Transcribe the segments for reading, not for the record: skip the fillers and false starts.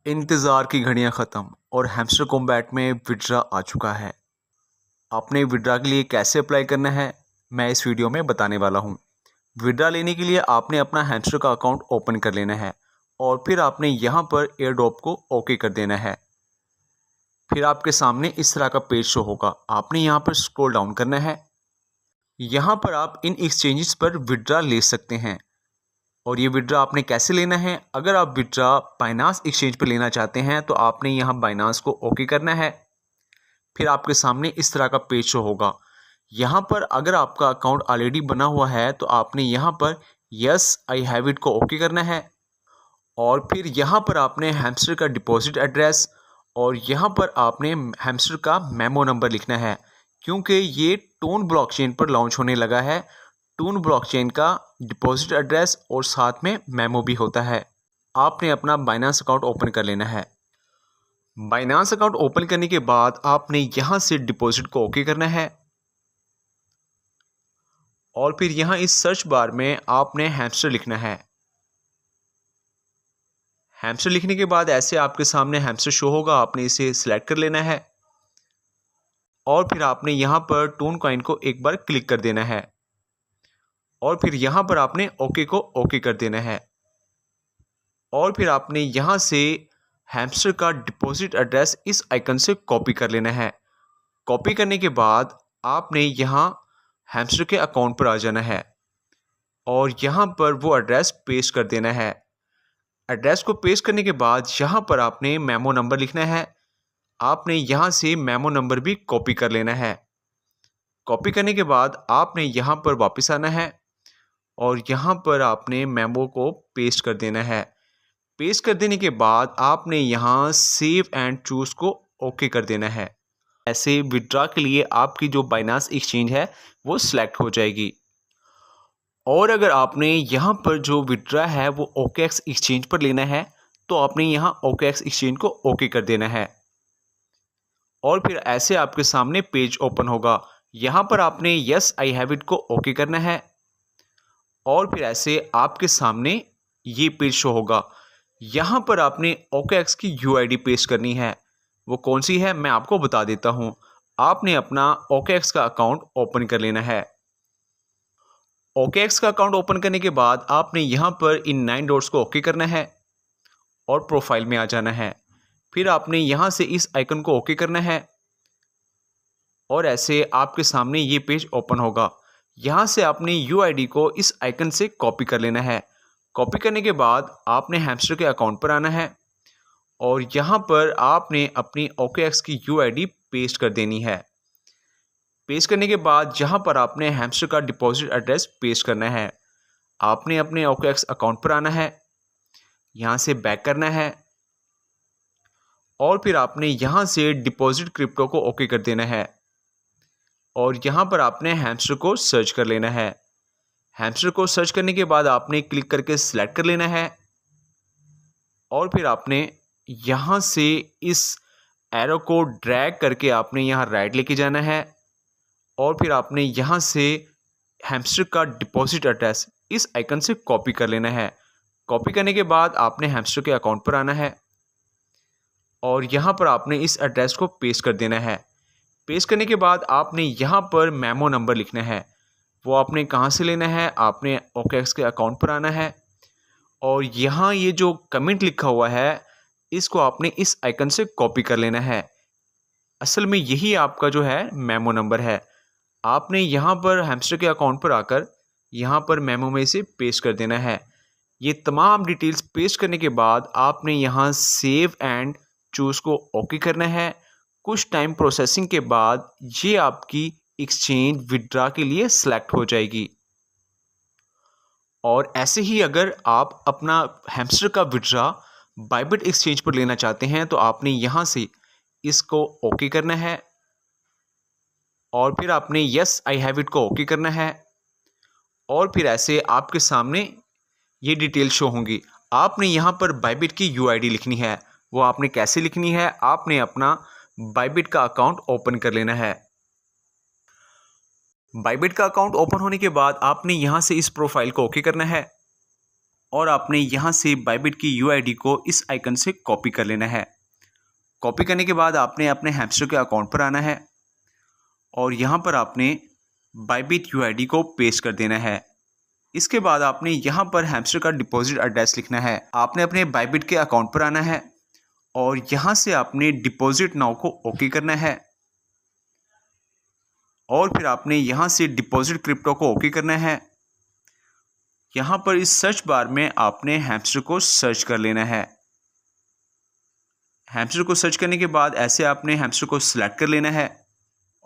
इंतज़ार की घड़ियां ख़त्म और हैमस्टर कॉम्बैट में विड्रा आ चुका है। आपने विड्रा के लिए कैसे अप्लाई करना है मैं इस वीडियो में बताने वाला हूं। विड्रा लेने के लिए आपने अपना हैमस्टर का अकाउंट ओपन कर लेना है और फिर आपने यहां पर एयर ड्रॉप को ओके कर देना है। फिर आपके सामने इस तरह का पेज शो होगा। आपने यहां पर स्क्रॉल डाउन करना है। यहां पर आप इन एक्सचेंजेस पर विड्रा ले सकते हैं। और ये विड्रा आपने कैसे लेना है, अगर आप विड्रा बाइनांस एक्सचेंज पर लेना चाहते हैं तो आपने यहाँ बाइनांस को ओके करना है। फिर आपके सामने इस तरह का पेज शो होगा। यहाँ पर अगर आपका अकाउंट ऑलरेडी बना हुआ है तो आपने यहाँ पर यस आई हैव इट को ओके करना है। और फिर यहाँ पर आपने हैमस्टर का डिपॉजिट एड्रेस और यहाँ पर आपने हैमस्टर का मेमो नंबर लिखना है, क्योंकि ये टोन ब्लॉकचेन पर लॉन्च होने लगा है। टून ब्लॉकचेन का डिपॉजिट एड्रेस और साथ में मेमो भी होता है। आपने अपना बाइनांस अकाउंट ओपन कर लेना है। बाइनांस अकाउंट ओपन करने के बाद आपने यहां से डिपॉजिट को ओके करना है और फिर यहां इस सर्च बार में आपने हैमस्टर लिखना है। हैमस्टर लिखने के बाद ऐसे आपके सामने हैमस्टर शो होगा। आपने इसे सिलेक्ट कर लेना है और फिर आपने यहां पर टोन कॉइन को एक बार क्लिक कर देना है और फिर यहां पर आपने ओके को ओके कर देना है। और फिर आपने यहां से हैमस्टर का डिपॉजिट एड्रेस इस आइकन से कॉपी कर लेना है। कॉपी करने के बाद आपने यहां हैमस्टर के अकाउंट पर आ जाना है और यहां पर वो एड्रेस पेस्ट कर देना है। एड्रेस को पेस्ट करने के बाद यहां पर आपने मेमो नंबर लिखना है। आपने यहां से मेमो नंबर भी कॉपी कर लेना है। कॉपी करने के बाद आपने यहां पर वापस आना है और यहां पर आपने मेमो को पेस्ट कर देना है। पेस्ट कर देने के बाद आपने यहाँ सेव एंड चूज को ओके कर देना है। ऐसे विड्रा के लिए आपकी जो बाइनांस एक्सचेंज है वो सिलेक्ट हो जाएगी। और अगर आपने यहाँ पर जो विड्रा है वो OKX एक्सचेंज पर लेना है तो आपने यहाँ OKX एक्सचेंज को ओके कर देना है और फिर ऐसे आपके सामने पेज ओपन होगा। यहाँ पर आपने यस आई हैव इट को ओके करना है और फिर ऐसे आपके सामने ये पेज शो होगा। यहाँ पर आपने OKX की UID पेस्ट करनी है। वो कौन सी है मैं आपको बता देता हूँ। आपने अपना OKX का अकाउंट ओपन कर लेना है। OKX का अकाउंट ओपन करने के बाद आपने यहाँ पर इन 9 डॉट्स को ओके करना है और प्रोफाइल में आ जाना है। फिर आपने यहाँ से इस आइकन को ओके करना है और ऐसे आपके सामने ये पेज ओपन होगा। यहाँ से आपने UID को इस आइकन से कॉपी कर लेना है। कॉपी करने के बाद आपने हैमस्टर के अकाउंट पर आना है और यहाँ पर आपने अपनी OKX की UID पेस्ट कर देनी है। पेस्ट करने के बाद यहाँ पर आपने हैमस्टर का डिपॉजिट एड्रेस पेस्ट करना है। आपने अपने OKX अकाउंट पर आना है, यहाँ से बैक करना है और फिर आपने यहाँ से डिपॉजिट क्रिप्टो को ओके कर देना है और यहाँ पर आपने हैमस्टर को सर्च कर लेना है। हैमस्टर को सर्च करने के बाद आपने क्लिक करके सिलेक्ट कर लेना है और फिर आपने यहाँ से इस एरो को ड्रैग करके आपने यहाँ राइट लेके जाना है और फिर आपने यहाँ से हैमस्टर का डिपॉजिट एड्रेस इस आइकन से कॉपी कर लेना है। कॉपी करने के बाद आपने हैमस्टर के अकाउंट पर आना है और यहाँ पर आपने इस एड्रेस को पेस्ट कर देना है। पेस्ट करने के बाद आपने यहाँ पर मेमो नंबर लिखना है। वो आपने कहाँ से लेना है, आपने OKX के अकाउंट पर आना है और यहाँ ये जो कमेंट लिखा हुआ है इसको आपने इस आइकन से कॉपी कर लेना है। असल में यही आपका जो है मेमो नंबर है। आपने यहाँ पर हैमस्टर के अकाउंट पर आकर यहाँ पर मेमो में इसे पेस्ट कर देना है। ये तमाम डिटेल्स पेस्ट करने के बाद आपने यहाँ सेव एंड चूज को ओके करना है। कुछ टाइम प्रोसेसिंग के बाद ये आपकी एक्सचेंज विड्रा के लिए सिलेक्ट हो जाएगी। और ऐसे ही अगर आप अपना हैमस्टर का विड्रा बाइबिट एक्सचेंज पर लेना चाहते हैं तो आपने यहाँ से इसको ओके करना है और फिर आपने यस आई हैव इट को ओके करना है और फिर ऐसे आपके सामने ये डिटेल शो होंगी। आपने यहाँ पर बाइबिट की UID लिखनी है। वो आपने कैसे लिखनी है, आपने अपना बाइबिट का अकाउंट ओपन कर लेना है। बाइबिट का अकाउंट ओपन होने के बाद आपने यहाँ से इस प्रोफाइल को ओके करना है और आपने यहाँ से बायबिट की यूआईडी को इस आइकन से कॉपी कर लेना है। कॉपी करने के बाद आपने अपने हैमस्टर के अकाउंट पर आना है और यहाँ पर आपने बायबिट यूआईडी को पेस्ट कर देना है। इसके बाद आपने यहाँ पर हैमस्टर का डिपॉजिट एड्रेस लिखना है। आपने अपने बायबिट के अकाउंट पर आना है और यहाँ से आपने डिपॉजिट नाउ को ओके करना है और फिर आपने यहाँ से डिपॉजिट क्रिप्टो को ओके करना है। यहाँ पर इस सर्च बार में आपने हैमस्टर को सर्च कर लेना है। हैमस्टर को सर्च करने के बाद ऐसे आपने हैमस्टर को सिलेक्ट कर लेना है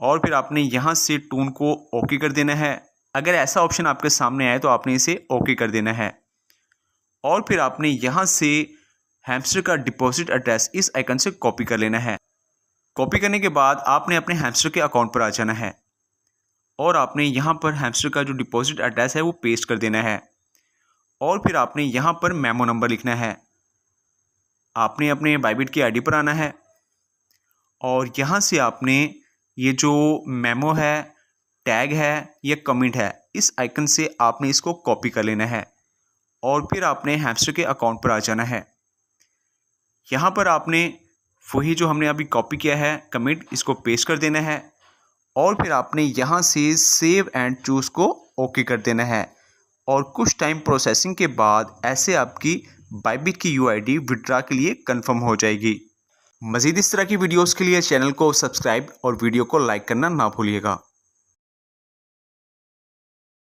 और फिर आपने यहाँ से टून को ओके कर देना है। अगर ऐसा ऑप्शन आपके सामने आए तो आपने इसे ओके कर देना है और फिर आपने यहाँ से हैमस्टर का डिपॉजिट एड्रेस इस आइकन से कॉपी कर लेना है। कॉपी करने के बाद आपने अपने हैमस्टर के अकाउंट पर आ जाना है और आपने यहाँ पर हैमस्टर का जो डिपॉजिट एड्रेस है वो पेस्ट कर देना है और फिर आपने यहाँ पर मेमो नंबर लिखना है। आपने अपने बायबिट की आईडी पर आना है और यहाँ से आपने ये जो मेमो है, टैग है या कमेंट है, इस आइकन से आपने इसको कॉपी कर लेना है और फिर आपने हैमस्टर के अकाउंट पर आ जाना है। यहाँ पर आपने वही जो हमने अभी कॉपी किया है कमेंट, इसको पेस्ट कर देना है और फिर आपने यहाँ से सेव एंड चूज़ को ओके कर देना है और कुछ टाइम प्रोसेसिंग के बाद ऐसे आपकी बायबिट की यूआईडी विड्रॉ के लिए कंफर्म हो जाएगी। मज़ीद इस तरह की वीडियोस के लिए चैनल को सब्सक्राइब और वीडियो को लाइक करना ना भूलिएगा।